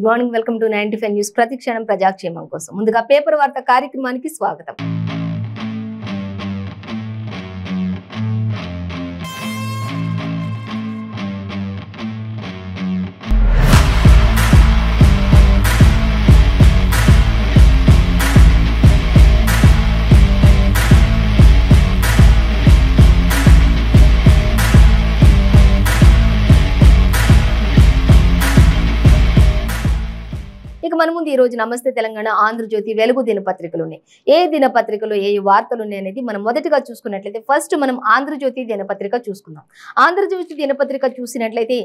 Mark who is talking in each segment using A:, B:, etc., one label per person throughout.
A: Morning welcome to 95 news ప్రతిక్షణం ప్రజాక్షేమం కోసం. ముందుగా పేపర్ వార్త కార్యక్రమానికి స్వాగతం. ఇక మన ముందు ఈ రోజు నమస్తే తెలంగాణ, ఆంధ్రజ్యోతి, వెలుగు దినపత్రికలు ఉన్నాయి. ఏ దినపత్రికలు ఏ వార్తలు ఉన్నాయి అనేది మనం మొదటిగా చూసుకున్నట్లయితే ఫస్ట్ మనం ఆంధ్రజ్యోతి దినపత్రిక చూసుకుందాం. ఆంధ్రజ్యోతి దినపత్రిక చూసినట్లయితే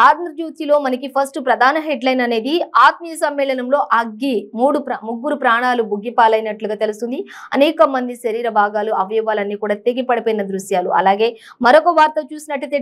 A: ఆంధ్రజ్యోతిలో మనకి ఫస్ట్ ప్రధాన హెడ్లైన్ అనేది ఆత్మీయ సమ్మేళనంలో అగ్గి ముగ్గురు ప్రాణాలు బుగ్గిపాలైనట్లుగా తెలుస్తుంది. అనేక మంది శరీర భాగాలు అవయవాలన్నీ కూడా తెగి పడిపోయిన దృశ్యాలు. అలాగే మరొక వార్త చూసినట్లయితే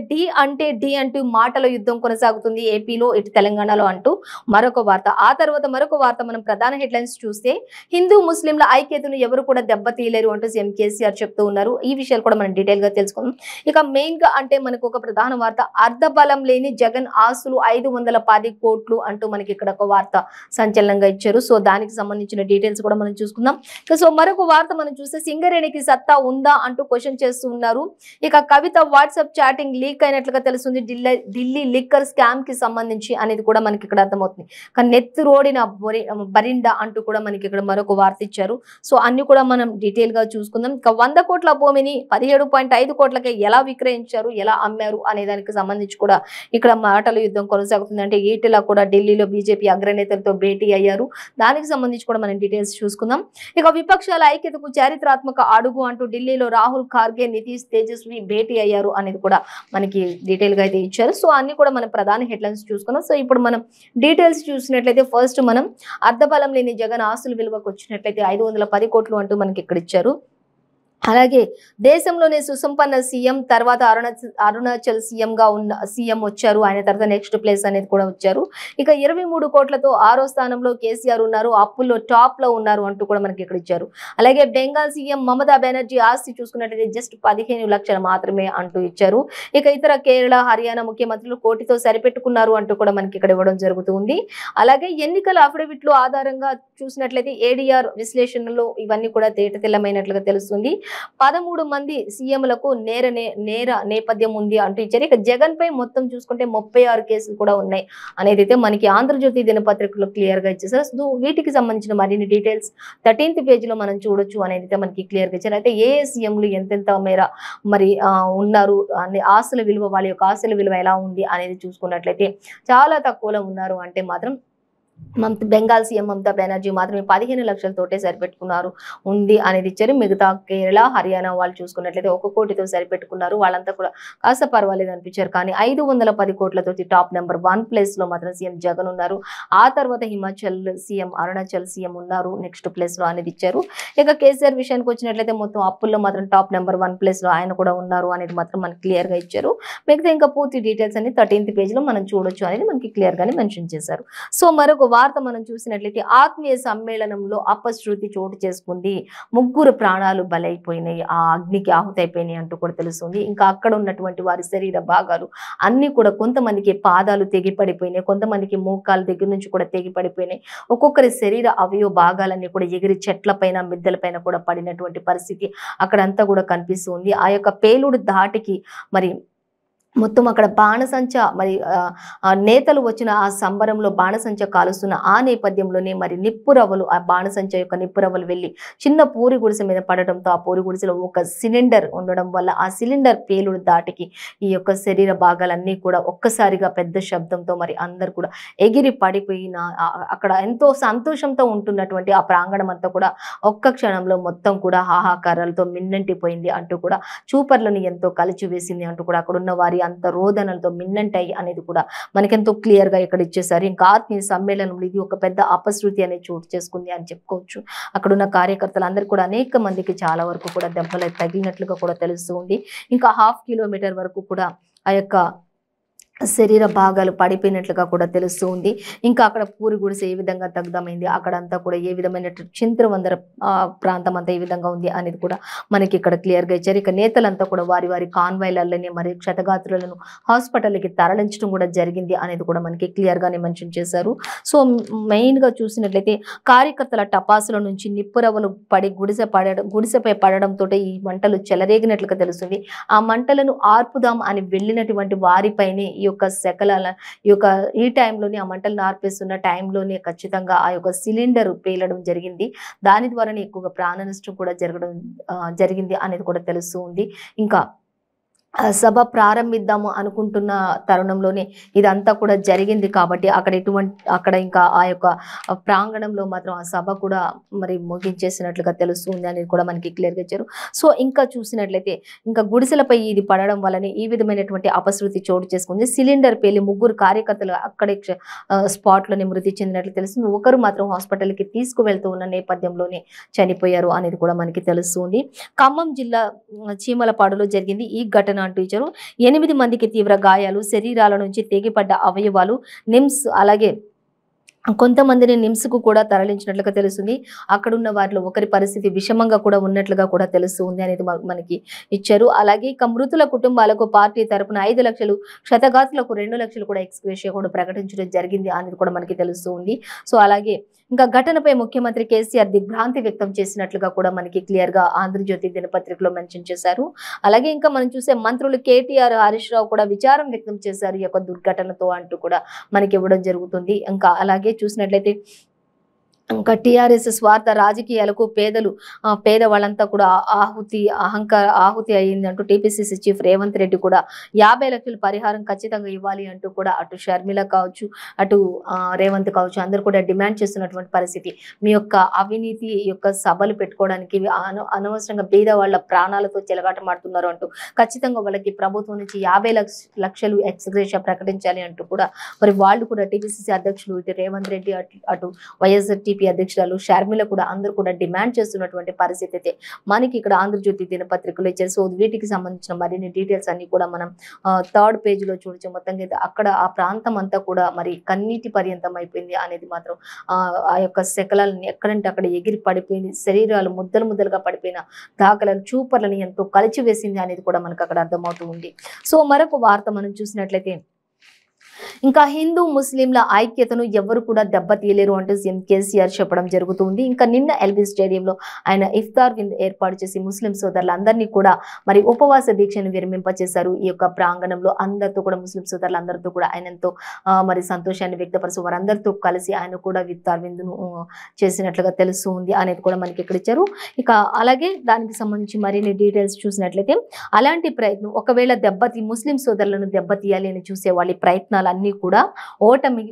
A: డి అంటూ మాటల యుద్ధం కొనసాగుతుంది ఏపీలో ఇటు తెలంగాణలో అంటూ మరొక వార్త. ఆ తర్వాత మరొక వార్త మనం ప్రధాన హెడ్లైన్స్ చూస్తే హిందూ ముస్లింల ఐక్యతను ఎవరు కూడా దెబ్బతీయలేరు అంటూ సీఎం కేసీఆర్ చెప్తూ ఉన్నారు. ఈ విషయాలు కూడా మనం డీటెయిల్ గా తెలుసుకుందాం. ఇక మెయిన్ గా అంటే మనకు ఒక ప్రధాన వార్త అర్ధబలం లేని జగన్ ఆస్తులు 510 కోట్లు అంటూ మనకి ఇక్కడ ఒక వార్త సంచలనంగా ఇచ్చారు. సో దానికి సంబంధించిన డీటెయిల్స్ కూడా మనం చూసుకుందాం. సో మరొక వార్త మనం చూస్తే సింగరేణికి సత్తా ఉందా అంటూ క్వశ్చన్ చేస్తూ ఉన్నారు. ఇక కవిత వాట్సాప్ చాటింగ్ లీక్ అయినట్లుగా తెలుస్తుంది. ఢిల్లీ లిక్కర్ స్కామ్ కి సంబంధించి అనేది కూడా మనకి ఇక్కడ అర్థమవుతుంది. కానీ నెత్తి రోడిన బరిండా అంటూ కూడా మనకి ఇక్కడ మరొక వార్త ఇచ్చారు. సో అన్ని కూడా మనం డీటెయిల్ గా చూసుకుందాం. ఇక 100 కోట్ల భూమిని 17.5 కోట్లకే ఎలా విక్రయించారు, ఎలా అమ్మారు అనే దానికి సంబంధించి కూడా ఇక్కడ మాటల యుద్ధం కొనసాగుతుంది. అంటే ఈటెలా కూడా ఢిల్లీలో బీజేపీ అగ్రనేతలతో భేటీ అయ్యారు. దానికి సంబంధించి కూడా మనం డీటెయిల్స్ చూసుకుందాం. ఇక విపక్షాల ఐక్యతకు చారిత్రాత్మక అడుగు అంటూ ఢిల్లీలో రాహుల్ ఖార్గే, నితీష్ తేజస్వి భేటీ అయ్యారు అనేది కూడా మనకి డీటెయిల్ గా అయితే ఇచ్చారు. సో అన్ని కూడా మనం ప్రధాన హెడ్లైన్స్ చూసుకున్నాం. సో ఇప్పుడు మనం డీటెయిల్స్ చూసినట్లయితే ఫస్ట్ మనం అర్ధబలం లేని జగన్ ఆస్తుల విలువకు వచ్చినట్లయితే 510 కోట్లు అంటూ మనకి ఇక్కడ ఇచ్చారు. అలాగే దేశంలోనే సుసంపన్న సీఎం తర్వాత అరుణాచల్ సీఎం గా ఉన్న సీఎం వచ్చారు. ఆయన తర్వాత నెక్స్ట్ ప్లేస్ అనేది కూడా వచ్చారు. ఇక 23 కోట్లతో 6వ స్థానంలో కేసీఆర్ ఉన్నారు. అప్పుల్లో టాప్ లో ఉన్నారు అంటూ కూడా మనకి ఇక్కడ ఇచ్చారు. అలాగే బెంగాల్ సీఎం మమతా బెనర్జీ ఆస్తి చూసుకున్నట్లయితే జస్ట్ 15 లక్షలు మాత్రమే అంటూ ఇచ్చారు. ఇక ఇతర కేరళ, హర్యానా ముఖ్యమంత్రులు కోటితో సరిపెట్టుకున్నారు అంటూ కూడా మనకి ఇక్కడ ఇవ్వడం జరుగుతుంది. అలాగే ఎన్నికల అఫిడవిట్లు ఆధారంగా చూసినట్లయితే ఏడీఆర్ విశ్లేషణలో ఇవన్నీ కూడా తేటతెల్లమైనట్లుగా తెలుస్తుంది. 13 మంది సీఎంలకు నేర నేపథ్యం ఉంది అంటూ ఇచ్చారు. ఇక జగన్ పై మొత్తం చూసుకుంటే 36 కేసులు కూడా ఉన్నాయి అనేది అయితే మనకి ఆంధ్రజ్యోతి దినపత్రికలో క్లియర్ గా ఇచ్చేసారు. సో వీటికి సంబంధించిన మరిన్ని డీటెయిల్స్ 13th పేజీలో మనం చూడొచ్చు అనేది అయితే మనకి క్లియర్ గా ఇచ్చారు. అయితే ఏ సీఎంలు ఎంతెంత మేర మరి ఉన్నారు, ఆస్తుల విలువ, వాళ్ళ యొక్క ఆస్తుల విలువ ఎలా ఉంది అనేది చూసుకున్నట్లయితే చాలా తక్కువలో ఉన్నారు. అంటే మాత్రం బెంగాల్ సీఎం మమతా బెనర్జీ మాత్రమే 15 లక్షలతోటే సరిపెట్టుకున్నారు ఉంది అనేది ఇచ్చారు. మిగతా కేరళ, హర్యానా వాళ్ళు చూసుకున్నట్లయితే 1 కోటితో సరిపెట్టుకున్నారు. వాళ్ళంతా కూడా కాస్త పర్వాలేదు అనిపించారు. కానీ 510 కోట్లతో టాప్ నెంబర్ 1 ప్లేస్ లో మాత్రం సీఎం జగన్ ఉన్నారు. ఆ తర్వాత హిమాచల్ సీఎం, అరుణాచల్ సీఎం ఉన్నారు నెక్స్ట్ ప్లేస్ లో అనేది ఇచ్చారు. ఇక కేసీఆర్ విషయానికి వచ్చినట్లయితే మొత్తం అప్పుల్లో మాత్రం టాప్ నెంబర్ 1 ప్లేస్ లో ఆయన కూడా ఉన్నారు అనేది మాత్రం మనకి క్లియర్ గా ఇచ్చారు. మిగతా ఇంకా పూర్తి డీటెయిల్స్ అన్ని 13th పేజీలో మనం చూడొచ్చు అనేది మనకి క్లియర్ గానే మెన్షన్ చేశారు. సో మరొక వార్త మనం చూసినట్లయితే ఆత్మీయ సమ్మేళనంలో అపశృతి చోటు చేసుకుంది. 3 ప్రాణాలు బలైపోయినాయి, ఆ అగ్నికి ఆహుతైపోయినాయి అంటూ కూడా తెలుస్తుంది. ఇంకా అక్కడ ఉన్నటువంటి వారి శరీర భాగాలు అన్ని కూడా కొంతమందికి పాదాలు తెగి పడిపోయినాయి, కొంతమందికి మోకాల దగ్గర నుంచి కూడా తెగి పడిపోయినాయి. ఒక్కొక్కరి శరీర అవయవ భాగాలన్నీ కూడా ఎగిరి చెట్ల పైన, మిద్దెల పైన కూడా పడినటువంటి పరిస్థితి అక్కడంతా కూడా కనిపిస్తుంది. ఆ యొక్క పేలుడు ధాటికి మరి మొత్తం అక్కడ బాణసంచ మరి నేతలు వచ్చిన ఆ సంబరంలో బాణసంచ కాలుస్తున్న ఆ నేపథ్యంలోనే మరి నిప్పురవ్వలు, ఆ బాణసంచ యొక్క నిప్పురవ్వలు వెళ్ళి చిన్న పూరి గుడిసె మీద పడడంతో ఆ పూరి గుడిసెలో ఒక సిలిండర్ ఉండడం వల్ల ఆ సిలిండర్ పేలుడు దాటికి ఈ యొక్క శరీర భాగాలన్నీ కూడా ఒక్కసారిగా పెద్ద శబ్దంతో మరి అందరు కూడా ఎగిరి పడిపోయిన అక్కడ ఎంతో సంతోషంతో ఉంటున్నటువంటి ఆ ప్రాంగణం అంతా కూడా ఒక్క క్షణంలో మొత్తం కూడా హాహాకారాలతో మిన్నంటిపోయింది అంటూ కూడా చూపర్లను ఎంతో కలిచివేసింది అంటూ కూడా అక్కడున్న వారి అంత రోదనలతో మిన్నంటాయి అనేది కూడా మనకెంతో క్లియర్ గా ఇక్కడ ఇచ్చేసారు. ఇంకా ఆత్మీయ సమ్మేళనంలో ఇది ఒక పెద్ద అపశృతి అనేది చోటు చేసుకుంది అని చెప్పుకోవచ్చు. అక్కడున్న కార్యకర్తలందరూ కూడా అనేక మందికి చాలా వరకు కూడా దెబ్బలు తగిలినట్లుగా కూడా తెలుస్తూ ఉంది. ఇంకా 1/2 కిలోమీటర్ వరకు కూడా ఆ యొక్క శరీర భాగాలు పడిపోయినట్లుగా కూడా తెలుస్తూ ఉంది. ఇంకా అక్కడ పూరి గుడిసె ఏ విధంగా దగ్ధమైంది, అక్కడంతా కూడా ఏ విధమైన చింద్రవందర ప్రాంతం అంతా ఏ విధంగా ఉంది అనేది కూడా మనకి ఇక్కడ క్లియర్‌గా ఇచ్చారు. ఇక నేతలంతా కూడా వారి వారి కాన్వాయ్‌లలోనే మరి క్షతగాత్రులను హాస్పిటల్‌కి తరలించడం కూడా జరిగింది అనేది కూడా మనకి క్లియర్‌గానే మెన్షన్ చేశారు. సో, మెయిన్‌గా చూసినట్లయితే కార్యకర్తల టపాసుల నుంచి నిప్పురవ్వలు పడి గుడిసెపై పడడంతోటే ఈ మంటలు చెలరేగినట్లుగా తెలుస్తుంది. ఆ మంటలను ఆర్పుదాం అని వెళ్ళినటువంటి వారిపైనే ఈ యొక్క శకలాల ఈ టైంలోనే ఆ మంటలను ఆర్పేస్తున్న టైంలోనే ఖచ్చితంగా ఆ యొక్క సిలిండర్ పేలడం జరిగింది. దాని ద్వారానే ఎక్కువగా ప్రాణ నష్టం కూడా జరిగింది అనేది కూడా తెలుస్తూ ఉంది. ఇంకా సభ ప్రారంభిద్దాము అనుకుంటున్న తరుణంలోనే ఇదంతా కూడా జరిగింది కాబట్టి అక్కడ ఇంకా ఆ యొక్క ప్రాంగణంలో మాత్రం ఆ సభ కూడా మరి ముగించేసినట్లుగా తెలుస్తుంది అనేది కూడా మనకి క్లియర్‌గా ఇచ్చారు. సో, ఇంకా చూసినట్లయితే ఇంకా గుడిసెలపై ఇది పడడం వల్లనే ఈ విధమైనటువంటి అపశృతి చోటు చేసుకుంది. సిలిండర్ పేలి 3 కార్యకర్తలు అక్కడే స్పాట్‌లోనే మృతి చెందినట్లు తెలుస్తుంది. ఒకరు మాత్రం హాస్పిటల్‌కి తీసుకువెళ్తూ ఉన్న నేపథ్యంలోనే చనిపోయారు అనేది కూడా మనకి తెలుస్తుంది. ఖమ్మం జిల్లా చీమలపాడులో జరిగింది ఈ ఘటన అంటూ ఇచ్చారు. 8 మందికి తీవ్ర గాయాలు, శరీరాల నుంచి తెగిపడ్డ అవయవాలు, నిమ్స్ అలాగే కొంతమందిని నిమ్స్‌కు కూడా తరలించినట్లుగా తెలుస్తుంది. అక్కడున్న వారిలో ఒకరి పరిస్థితి విషమంగా కూడా ఉన్నట్లుగా కూడా తెలుస్తూ ఉంది అనేది మనకి ఇచ్చారు. అలాగే ఇక మృతుల కుటుంబాలకు పార్టీ తరపున 5 లక్షలు, క్షతగాత్రులకు 2 లక్షలు కూడా ఎక్స్‌గ్రేషియా కూడా ప్రకటించడం జరిగింది అనేది కూడా మనకి తెలుస్తూ ఉంది. సో, అలాగే ఇంకా ఘటనపై ముఖ్యమంత్రి కేసీఆర్ దిగ్భ్రాంతి వ్యక్తం చేసినట్లుగా కూడా మనకి క్లియర్‌గా ఆంధ్రజ్యోతి దినపత్రికలో మెన్షన్ చేశారు. అలాగే ఇంకా మనం చూసే మంత్రులు కేటీఆర్, హరీష్ రావు కూడా విచారం వ్యక్తం చేశారు ఈ యొక్క దుర్ఘటనతో అంటూ కూడా మనకి ఇవ్వడం జరుగుతుంది. ఇంకా అలాగే చూసినట్లయితే ఇంకా టీఆర్ఎస్ స్వార్థ రాజకీయాలకు పేదవాళ్ళంతా కూడా ఆహుతి అయ్యింది అంటూ టీపీసీసీ చీఫ్ రేవంత్ రెడ్డి కూడా 50 లక్షల పరిహారం ఖచ్చితంగా ఇవ్వాలి అంటూ కూడా అటు షర్మిల కావచ్చు, అటు రేవంత్ కావచ్చు, అందరూ కూడా డిమాండ్ చేస్తున్నటువంటి పరిస్థితి. మీ యొక్క అవినీతి యొక్క సభలు పెట్టుకోవడానికి అనవసరంగా పేద వాళ్ళ ప్రాణాలతో చెలగాటమాడుతున్నారు అంటూ ఖచ్చితంగా వాళ్ళకి ప్రభుత్వం నుంచి 50 లక్షలు ఎక్స్‌గ్రేషియా ప్రకటించాలి అంటూ కూడా మరి వాళ్ళు కూడా టీపీసీసీ అధ్యక్షులు ఇటు రేవంత్ రెడ్డి అటు వైఎస్ఆర్ అధ్యక్షురాలు షర్మిల కూడా అందరూ కూడా డిమాండ్ చేస్తున్నటువంటి పరిస్థితి అయితే మనకి ఇక్కడ ఆంధ్రజ్యోతి దినపత్రికలో ఇచ్చారు. సో, వీటికి సంబంధించిన మరిన్ని డీటెయిల్స్ అన్ని కూడా మనం 3rd పేజీలో చూడొచ్చు. మొత్తంగా అయితే అక్కడ ఆ ప్రాంతం అంతా కూడా మరి కన్నీటి పర్యంతం అయిపోయింది అనేది మాత్రం ఆ యొక్క శకలాలని ఎక్కడంటే అక్కడ ఎగిరి పడిపోయింది. శరీరాలు ముద్దలుగా పడిపోయిన దాఖలను చూపర్లని ఎంతో కలిచివేసింది అనేది కూడా మనకు అక్కడ అర్థమవుతూ ఉంది. సో, మరొక వార్త మనం చూసినట్లయితే ఇంకా హిందూ ముస్లింల ఐక్యతను ఎవరు కూడా దెబ్బతీయలేరు అంటూ సీఎం కేసీఆర్ చెప్పడం జరుగుతుంది. ఇంకా నిన్న ఎల్బీ స్టేడియంలో ఆయన ఇఫ్తార్ విందు ఏర్పాటు చేసి ముస్లిం సోదరులందరినీ కూడా మరి ఉపవాస దీక్షను విరమింపచేశారు. ఈ యొక్క ప్రాంగణంలో అందరితో కూడా ముస్లిం సోదరులందరితో కూడా ఆయన ఎంతో మరి సంతోషాన్ని వ్యక్తపరుస్తూ వారందరితో కలిసి ఆయన కూడా ఇఫ్తార్ విందును చేసినట్లుగా తెలుస్తూ ఉంది అనేది కూడా మనకి ఇక్కడ ఇచ్చారు. ఇక అలాగే దానికి సంబంధించి మరిన్ని డీటెయిల్స్ చూసినట్లయితే అలాంటి ప్రయత్నం ఒకవేళ ముస్లిం సోదరులను దెబ్బతీయాలి అని చూసే వాళ్ళ ప్రయత్నాలన్నీ కూడా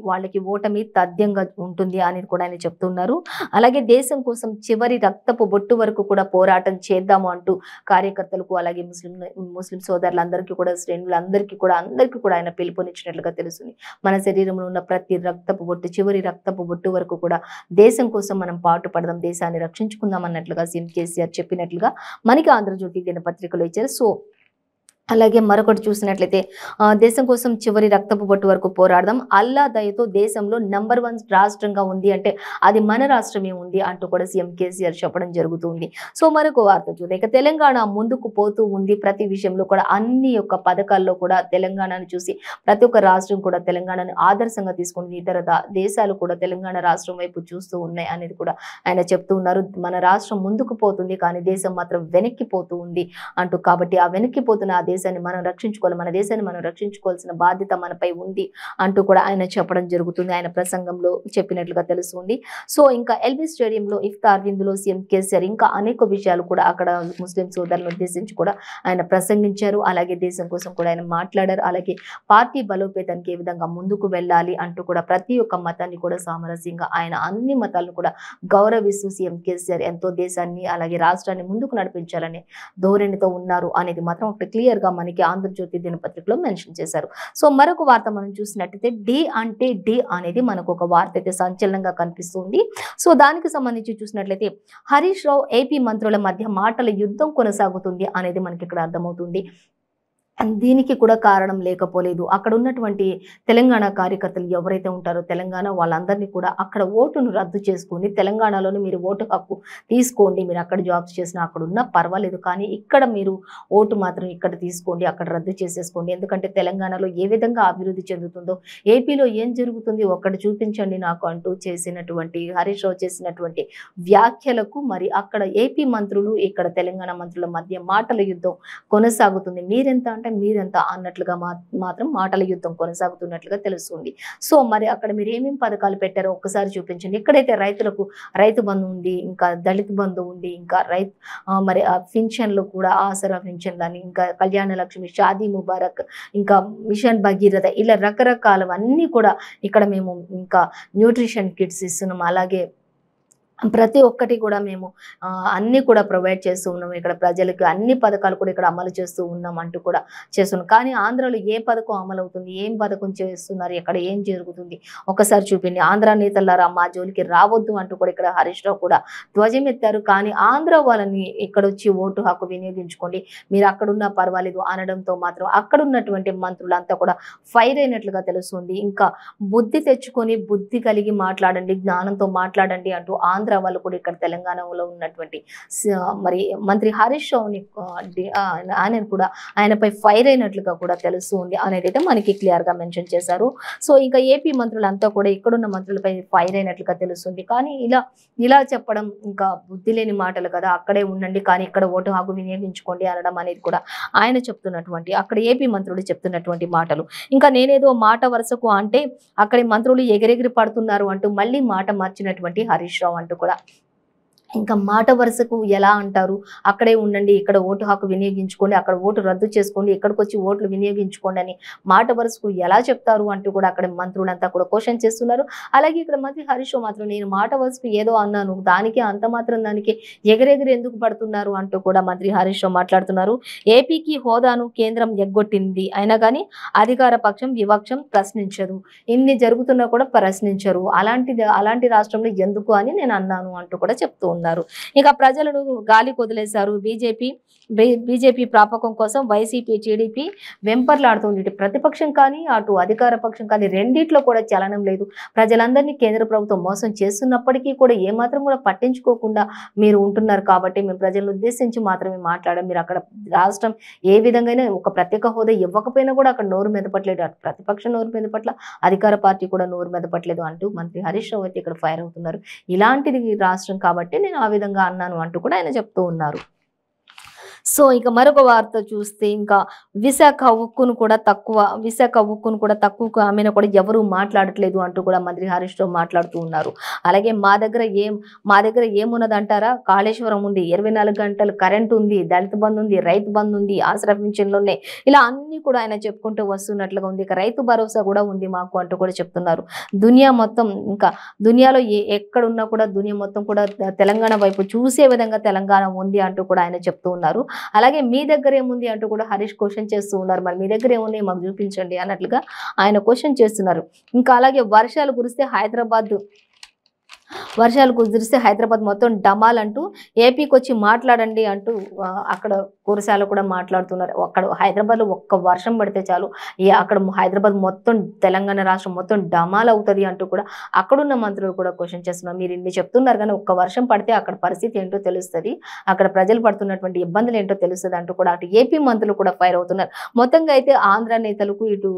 A: వాళ్ళకి ఓటమి తథ్యంగా ఉంటుంది అనేది కూడా ఆయన చెప్తున్నారు. అలాగే దేశం కోసం చివరి రక్తపు బొట్టు వరకు కూడా పోరాటం చేద్దాము అంటూ కార్యకర్తలకు అలాగే ముస్లిం సోదరులందరికీ కూడా శ్రేణులందరికీ కూడా ఆయన పిలుపునిచ్చినట్లుగా తెలుస్తుంది. మన శరీరంలో ఉన్న ప్రతి చివరి రక్తపు బొట్టు వరకు కూడా దేశం కోసం మనం పాటుపడదాం, దేశాన్ని రక్షించుకుందాం అన్నట్లుగా సీఎం కేసీఆర్ చెప్పినట్లుగా మనకి ఆంధ్రజ్యోతి దినపత్రికలో ఇచ్చారు. సో, అలాగే మరొకటి చూసినట్లయితే దేశం కోసం చివరి రక్తపు బొట్టు వరకు పోరాడదాం, అల్లా దయతో దేశంలో నంబర్ 1 రాష్ట్రంగా ఉంది అంటే అది మన రాష్ట్రమే ఉంది అంటూ కూడా సీఎం కేసీఆర్ చెప్పడం జరుగుతుంది. సో, మరొక వార్త చూద్దాం. ఇక తెలంగాణ ముందుకు పోతూ ఉంది. ప్రతి విషయంలో కూడా అన్ని యొక్క పథకాల్లో కూడా తెలంగాణను చూసి ప్రతి ఒక్క రాష్ట్రం కూడా తెలంగాణను ఆదర్శంగా తీసుకుంది. ఇతర దేశాలు కూడా తెలంగాణ రాష్ట్రం వైపు చూస్తూ ఉన్నాయి అనేది కూడా ఆయన చెప్తూ ఉన్నారు. మన రాష్ట్రం ముందుకు పోతుంది కానీ దేశం మాత్రం వెనక్కిపోతూ ఉంది అంటూ, కాబట్టి ఆ వెనక్కిపోతున్న దేశాన్ని మనం రక్షించుకోవాలి, మన దేశాన్ని మనం రక్షించుకోవాల్సిన బాధ్యత మనపై ఉంది అంటూ కూడా ఆయన చెప్పడం జరుగుతుంది. ఆయన ప్రసంగంలో చెప్పినట్లుగా తెలుస్తుంది. సో, ఇంకా ఎల్బీ స్టేడియంలో ఇఫ్తార్ విందులో సీఎం కేసీఆర్ ఇంకా అనేక విషయాలు కూడా అక్కడ ముస్లిం సోదరులను ఉద్దేశించి కూడా ఆయన ప్రసంగించారు. అలాగే దేశం కోసం కూడా ఆయన మాట్లాడారు. అలాగే పార్టీ బలోపేతానికి ఏ విధంగా ముందుకు వెళ్ళాలి అంటూ కూడా ప్రతి ఒక్క మతాన్ని కూడా సామరస్యంగా ఆయన అన్ని మతాలను కూడా గౌరవిస్తూ సీఎం కేసీఆర్ ఎంతో దేశాన్ని అలాగే రాష్ట్రాన్ని ముందుకు నడిపించాలనే ధోరణితో ఉన్నారు అనేది మాత్రం ఒక క్లియర్ గా మనకి ఆంధ్రజ్యోతి దినపత్రికలో మెన్షన్ చేశారు. సో, మరొక వార్త మనం చూసినట్టయితే డి అనేది మనకు ఒక వార్త అయితే సంచలనంగా కనిపిస్తుంది. సో, దానికి సంబంధించి చూసినట్లయితే హరీష్ రావు ఏపీ మంత్రుల మధ్య మాటల యుద్ధం కొనసాగుతుంది అనేది మనకి ఇక్కడ అర్థమవుతుంది. దీనికి కూడా కారణం లేకపోలేదు. అక్కడ ఉన్నటువంటి తెలంగాణ కార్యకర్తలు ఎవరైతే ఉంటారో తెలంగాణ వాళ్ళందరినీ కూడా అక్కడ ఓటును రద్దు చేసుకొని తెలంగాణలోనే మీరు ఓటు హక్కు తీసుకోండి. మీరు అక్కడ జాబ్స్ చేసినా అక్కడ ఉన్నా పర్వాలేదు. కానీ ఇక్కడ మీరు ఓటు మాత్రం ఇక్కడ తీసుకోండి. అక్కడ రద్దు చేసేసుకోండి. ఎందుకంటే తెలంగాణలో ఏ విధంగా అభివృద్ధి చెందుతుందో, ఏపీలో ఏం జరుగుతుంది ఒక్కటి చూపించండి నాకు అంటూ చేసినటువంటి హరీష్ రావు చేసినటువంటి వ్యాఖ్యలకు మరి అక్కడ ఏపీ మంత్రులు ఇక్కడ తెలంగాణ మంత్రుల మధ్య మాటల యుద్ధం కొనసాగుతుంది. మీరెంత అంటే మీరెంత అన్నట్లుగా మాత్రం మాటల యుద్ధం కొనసాగుతున్నట్లుగా తెలుస్తుంది. సో మరి అక్కడ మీరు ఏమేమి పథకాలు పెట్టారో ఒక్కసారి చూపించండి. ఎక్కడైతే రైతులకు రైతు బంధు ఉంది, ఇంకా దళిత బంధు ఉంది, ఇంకా మరి ఆ పింఛన్లు కూడా ఆసరా పింఛన్లని, ఇంకా కళ్యాణ లక్ష్మి, షాదీ ముబారక్, ఇంకా మిషన్ భగీరథ, ఇలా రకరకాలవన్నీ కూడా ఇక్కడ మేము ఇంకా న్యూట్రిషన్ కిట్స్ ఇస్తున్నాం. అలాగే ప్రతి ఒక్కటి కూడా మేము అన్నీ కూడా ప్రొవైడ్ చేస్తూ ఉన్నాం. ఇక్కడ ప్రజలకు అన్ని పథకాలు కూడా ఇక్కడ అమలు చేస్తూ ఉన్నాం అంటూ కూడా చేస్తున్నాం. కానీ ఆంధ్రాలో ఏ పథకం అమలు అవుతుంది, ఏం పథకం చేస్తున్నారు, ఎక్కడ ఏం జరుగుతుంది ఒకసారి చూపిండి. ఆంధ్ర నేతలారా మా జోలికి రావద్దు అంటూ కూడా ఇక్కడ హరీష్ రావు కూడా ధ్వజమెత్తారు. కానీ ఆంధ్ర వాళ్ళని ఇక్కడ వచ్చి ఓటు హక్కు వినియోగించుకోండి, మీరు అక్కడున్నా పర్వాలేదు అనడంతో మాత్రం అక్కడ ఉన్నటువంటి మంత్రులంతా కూడా ఫైర్ అయినట్లుగా తెలుస్తుంది. ఇంకా బుద్ధి తెచ్చుకొని బుద్ధి కలిగి మాట్లాడండి, జ్ఞానంతో మాట్లాడండి అంటూ ఆంధ్ర వాళ్ళు కూడా ఇక్కడ తెలంగాణలో ఉన్నటువంటి మరి మంత్రి హరీష్ రావుని ఆయన కూడా ఆయనపై ఫైర్ అయినట్లుగా కూడా తెలుస్తుంది అనేది అయితే మనకి క్లియర్ గా మెన్షన్ చేశారు. సో ఇంకా ఏపీ మంత్రులంతా కూడా ఇక్కడున్న మంత్రులపై ఫైర్ అయినట్లుగా తెలుస్తుంది. కానీ ఇలా చెప్పడం ఇంకా బుద్ధి లేని మాటలు కదా, అక్కడే ఉండండి కానీ ఇక్కడ ఓటు హక్కు వినియోగించుకోండి అనడం అనేది కూడా ఆయన చెప్తున్నటువంటి అక్కడ ఏపీ మంత్రులు చెప్తున్నటువంటి మాటలు. ఇంకా నేనేదో మాట వరుసకు అంటే అక్కడి మంత్రులు ఎగిరెగిరి పడుతున్నారు అంటూ మళ్ళీ మాట మార్చినటువంటి హరీష్ రావు అంటూ కూడా ఇంకా మాట వరుసకు ఎలా అంటారు, అక్కడే ఉండండి, ఇక్కడ ఓటు హక్కు వినియోగించుకోండి, అక్కడ ఓటు రద్దు చేసుకోండి, ఇక్కడికి వచ్చి ఓట్లు వినియోగించుకోండి అని మాట వరుసకు ఎలా చెప్తారు అంటూ కూడా అక్కడ మంత్రులంతా కూడా క్వశ్చన్ చేస్తున్నారు. అలాగే ఇక్కడ మంత్రి హరీష్ రావు మాత్రం నేను మాట వరుసకు ఏదో అన్నాను, దానికి అంత మాత్రం దానికి ఎగరెగిరి ఎందుకు పడుతున్నారు అంటూ కూడా మంత్రి హరీష్ రావు మాట్లాడుతున్నారు. ఏపీకి హోదాను కేంద్రం ఎగ్గొట్టింది, అయినా కానీ అధికార పక్షం వివక్షం ప్రశ్నించదు, ఇన్ని జరుగుతున్నా కూడా ప్రశ్నించరు, అలాంటి రాష్ట్రంలో ఎందుకు అని నేను అన్నాను అంటూ కూడా చెప్తూ ఉన్నారు. ఇక ప్రజలను గాలి కొదిలేశారు. బీజేపీ ప్రాపకం కోసం వైసీపీ టీడీపీ వెంపర్లాడుతుంది. ఇటు ప్రతిపక్షం కానీ అటు అధికార పక్షం కానీ రెండిట్లో కూడా చలనం లేదు. ప్రజలందరినీ కేంద్ర ప్రభుత్వం మోసం చేస్తున్నప్పటికీ కూడా ఏమాత్రం కూడా పట్టించుకోకుండా మీరు ఉంటున్నారు. కాబట్టి మేము ప్రజలను ఉద్దేశించి మాత్రమే మాట్లాడాం. మీరు అక్కడ రాష్ట్రం ఏ విధంగా ఒక ప్రత్యేక హోదా ఇవ్వకపోయినా కూడా అక్కడ నోరు మెదపట్లేదు, అటు ప్రతిపక్షం నోరు మెదపట్ల, అధికార పార్టీ కూడా నోరు మెదపట్లేదు అంటూ మంత్రి హరీష్ రావు అయితే ఇక్కడ ఫైర్ అవుతున్నారు. ఇలాంటిది రాష్ట్రం కాబట్టి నేను ఆ విధంగా అన్నాను అంటూ కూడా ఆయన చెప్తూ ఉన్నారు. సో ఇక మరొక వార్త చూస్తే ఇంకా విశాఖ ఉక్కును కూడా తక్కువ ఆమెను కూడా ఎవరు మాట్లాడట్లేదు అంటూ కూడా మంత్రి హరీష్ రావు మాట్లాడుతూ ఉన్నారు. అలాగే మా దగ్గర ఏమున్నదంటారా, కాళేశ్వరం ఉంది, 24 గంటలు కరెంట్ ఉంది, దళిత బంధు ఉంది, రైతు బంధు ఉంది, ఆసరా పింఛన్లు ఉన్నాయి, ఇలా అన్ని కూడా ఆయన చెప్పుకుంటూ వస్తున్నట్లుగా ఉంది. ఇక రైతు భరోసా కూడా ఉంది మాకు అంటూ కూడా చెప్తున్నారు. దునియా మొత్తం ఇంకా దునియాలో ఎక్కడున్నా కూడా దునియా మొత్తం కూడా తెలంగాణ వైపు చూసే విధంగా తెలంగాణ ఉంది అంటూ కూడా ఆయన చెప్తూ ఉన్నారు. అలాగే మీ దగ్గర ఏముంది అంటూ కూడా హరీష్ క్వశ్చన్ చేస్తూ ఉన్నారు. మరి మీ దగ్గర ఏమున్నాయి మాకు చూపించండి అన్నట్లుగా ఆయన క్వశ్చన్ చేస్తున్నారు. ఇంకా అలాగే వర్షాలు కురిస్తే హైదరాబాద్ మొత్తం డమాల్ అంటూ ఏపీకి వచ్చి మాట్లాడండి అంటూ అక్కడ కురసాల కూడా మాట్లాడుతున్నారు. అక్కడ హైదరాబాద్లో ఒక్క వర్షం పడితే చాలు అక్కడ హైదరాబాద్ మొత్తం తెలంగాణ రాష్ట్రం మొత్తం డమాల్ అవుతుంది అంటూ కూడా అక్కడున్న మంత్రులు కూడా క్వశ్చన్ చేస్తున్నారు. మీరు ఇన్ని చెప్తున్నారు కానీ ఒక్క వర్షం పడితే అక్కడ పరిస్థితి ఏంటో తెలుస్తుంది, అక్కడ ప్రజలు పడుతున్నటువంటి ఇబ్బందులు ఏంటో తెలుస్తుంది అంటూ కూడా అటు ఏపీ మంత్రులు కూడా ఫైర్ అవుతున్నారు. మొత్తంగా అయితే ఆంధ్ర నేతలకు ఇటు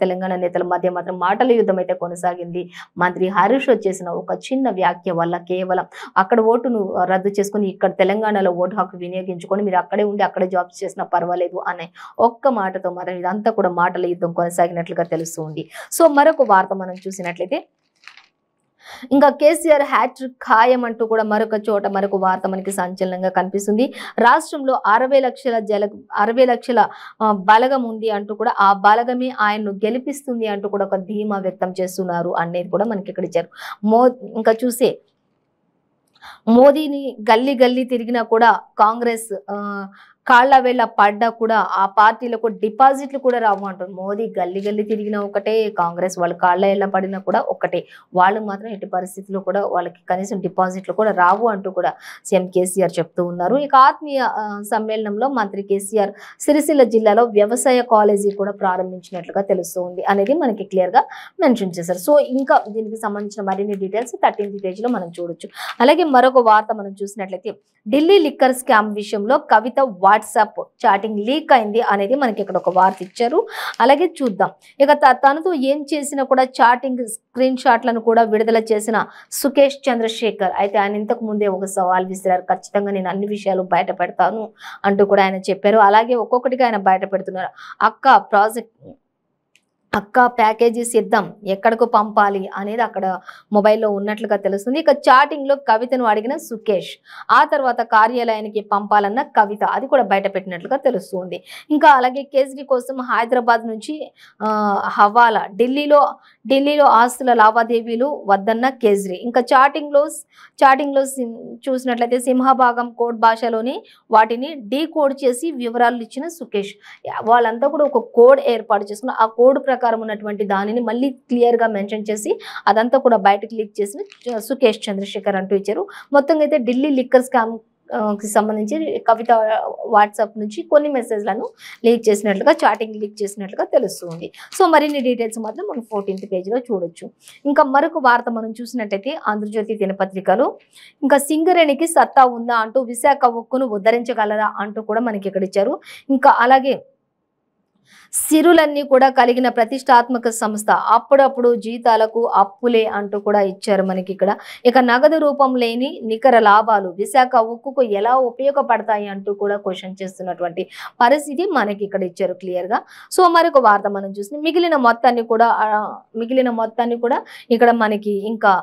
A: తెలంగాణ నేతల మధ్య మాత్రం మాటల యుద్ధం అయితే కొనసాగింది. మంత్రి హరీష్ వచ్చేసిన ఒక చిన్న వ్యాఖ్య వల్ల కేవలం అక్కడ ఓటును రద్దు చేసుకుని ఇక్కడ తెలంగాణలో ఓటు హక్కు వినియోగించుకొని మీరు అక్కడే ఉండి అక్కడే జాబ్స్ చేసినా పర్వాలేదు అనే ఒక్క మాటతో మాత్రం ఇదంతా కూడా మాటల యుద్ధం కొనసాగినట్లుగా తెలుస్తుంది. సో మరొక వార్త మనం చూసినట్లయితే ఇంకా కేసీఆర్ హ్యాట్రిక్ ఖాయం అంటూ కూడా మరొక వార్త మనకి సంచలనంగా కనిపిస్తుంది. రాష్ట్రంలో 60 లక్షల బలగం ఉంది అంటూ కూడా ఆ బలగమే ఆయన్ను గెలిపిస్తుంది అంటూ కూడా ఒక ధీమా వ్యక్తం చేస్తున్నారు అనేది కూడా మనకి ఇక్కడ ఇచ్చారు. ఇంకా చూసే మోదీని గల్లీ తిరిగినా కూడా కాంగ్రెస్ కాళ్ళ వేళ్ళ పడ్డా కూడా ఆ పార్టీలకు డిపాజిట్లు కూడా రావు అంటారు. మోదీ గల్లీ గల్లీ తిరిగినా ఒకటే, కాంగ్రెస్ వాళ్ళు కాళ్ళ ఏళ్ళ పడినా కూడా ఒకటే, వాళ్ళు మాత్రం ఎట్టి పరిస్థితుల్లో కూడా వాళ్ళకి కనీసం డిపాజిట్లు కూడా రావు అంటూ కూడా సీఎం కేసీఆర్ చెప్తూ ఉన్నారు. ఇక ఆత్మీయ సమ్మేళనంలో మంత్రి కేసీఆర్ సిరిసిల్ల జిల్లాలో వ్యవసాయ కాలేజీ కూడా ప్రారంభించినట్లుగా తెలుస్తుంది అనేది మనకి క్లియర్ గా మెన్షన్ చేశారు. సో ఇంకా దీనికి సంబంధించిన మరిన్ని డీటెయిల్స్ 13th పేజీలో మనం చూడొచ్చు. అలాగే మరొక వార్త మనం చూసినట్లయితే ఢిల్లీ లిక్కర్ స్కామ్ విషయంలో కవిత వాట్సాప్ చాటింగ్ లీక్ అయింది అనేది మనకి ఇక్కడ ఒక వార్త ఇచ్చారు. అలాగే చూద్దాం. ఇక తనతో ఏం చేసినా కూడా చాటింగ్ స్క్రీన్ షాట్లను కూడా విడుదల చేసిన సుకేష్ చంద్రశేఖర్ అయితే ఆయన ఇంతకు ముందే ఒక సవాల్ విసిరారు. ఖచ్చితంగా నేను అన్ని విషయాలు బయట పెడతాను అంటూ కూడా ఆయన చెప్పారు. అలాగే ఒక్కొక్కటిగా ఆయన బయట పెడుతున్నారు. అక్క ప్యాకేజీ సిద్ధం, ఎక్కడకు పంపాలి అనేది అక్కడ మొబైల్లో ఉన్నట్లుగా తెలుస్తుంది. ఇక చాటింగ్ లో కవితను అడిగిన సుకేష్, ఆ తర్వాత కార్యాలయానికి పంపాలన్న కవిత, అది కూడా బయట పెట్టినట్లుగా తెలుస్తుంది. ఇంకా అలాగే కేజ్రీ కోసం హైదరాబాద్ నుంచి హవాలా, ఢిల్లీలో ఆస్తుల లావాదేవీలు వద్దన్న కేజ్రీ. ఇంకా చాటింగ్ లో చూసినట్లయితే సింహభాగం కోడ్ భాషలోని వాటిని డీకోడ్ చేసి వివరాలు ఇచ్చిన సుకేష్. వాళ్ళంతా కూడా ఒక కోడ్ ఏర్పాటు చేసుకున్న ఆ కోడ్ ప్రకారం ఉన్నటువంటి దానిని మళ్ళీ క్లియర్ గా మెన్షన్ చేసి అదంతా కూడా బయటకు లీక్ చేసిన సుకేష్ చంద్రశేఖర్ అంటూ ఇచ్చారు. మొత్తంగా అయితే ఢిల్లీ లిక్కర్ స్కామ్ కి సంబంధించి కవిత వాట్సాప్ నుంచి కొన్ని మెసేజ్లను లీక్ చేసినట్లుగా, చాటింగ్ లీక్ చేసినట్లుగా తెలుస్తుంది. సో మరిన్ని డీటెయిల్స్ మాత్రం మనం 14th పేజీలో చూడొచ్చు. ఇంకా మరొక వార్త మనం చూసినట్టయితే ఆంధ్రజ్యోతి దినపత్రికలో ఇంకా సింగరేణికి సత్తా ఉందా అంటూ విశాఖ ఉక్కును ఉద్ధరించగలరా అంటూ కూడా మనకి ఇక్కడ ఇచ్చారు. ఇంకా అలాగే సిరులన్నీ కూడా కలిగిన ప్రతిష్టాత్మక సంస్థ, అప్పుడప్పుడు జీతాలకు అప్పులే అంటూ కూడా ఇచ్చారు మనకి ఇక్కడ. ఇక నగదు రూపం లేని నికర లాభాలు విశాఖ ఉక్కుకు ఎలా ఉపయోగపడతాయి అంటూ కూడా క్వశ్చన్ చేస్తున్నటువంటి పరిస్థితి మనకి ఇక్కడ ఇచ్చారు క్లియర్ గా. సో మరొక వార్త మనం చూసి మిగిలిన మొత్తాన్ని కూడా ఇక్కడ మనకి ఇంకా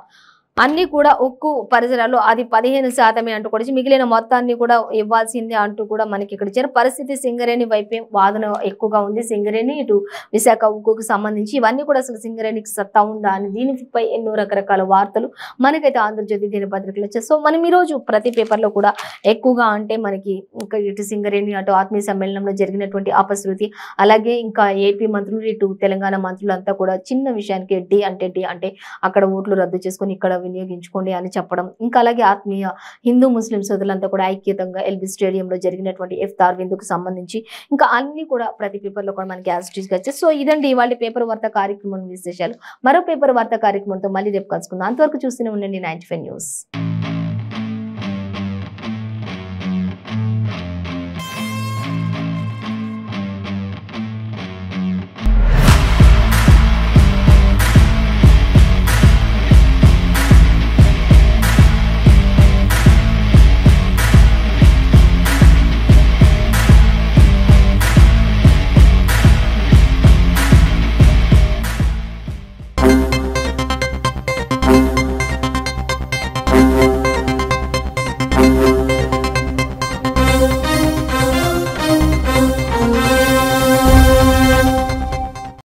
A: అన్ని కూడా ఉక్కు పరిసరాలు అది 15% అంటూ కూడా మిగిలిన మొత్తాన్ని కూడా ఇవ్వాల్సిందే అంటూ కూడా మనకి ఇక్కడ ఇచ్చారు. పరిస్థితి సింగరేణి వైపే వాదన ఎక్కువగా ఉంది. సింగరేణి ఇటు విశాఖ ఉక్కుకు సంబంధించి ఇవన్నీ కూడా అసలు సింగరేణికి సత్తా ఉందా అని దీనిపై ఎన్నో రకరకాల వార్తలు మనకైతే ఆంధ్రజ్యోతి దినపత్రికలు వచ్చాయి. సో మనం ఈరోజు ప్రతి పేపర్లో కూడా ఎక్కువగా అంటే మనకి ఇంకా ఇటు సింగరేణి అటు ఆత్మీయ సమ్మేళనంలో జరిగినటువంటి అపశృతి, అలాగే ఇంకా ఏపీ మంత్రులు ఇటు తెలంగాణ మంత్రులు అంతా కూడా చిన్న విషయానికి డి అంటే అక్కడ ఓట్లు రద్దు చేసుకొని ఇక్కడ వినియోగించుకోండి అని చెప్పడం. ఇంకా అలాగే ఆత్మీయ హిందూ ముస్లిం సోదరులంతా కూడా ఐక్యతంగా ఎల్బీ స్టేడియంలో జరిగినటువంటి ఇఫ్తార్ విందుకు సంబంధించి ఇంకా అన్ని కూడా ప్రతి పేపర్లో కూడా మనకి యాజ్ ఇట్ ఈస్ గా వచ్చాయి. సో ఇదండి ఇవాళ పేపర్ వార్త కార్యక్రమం విశేషాలు. మరో పేపర్ వార్త కార్యక్రమంతో మళ్ళీ రేపు కలుసుకుందాం. అంతవరకు చూస్తూనే ఉండండి 95 న్యూస్.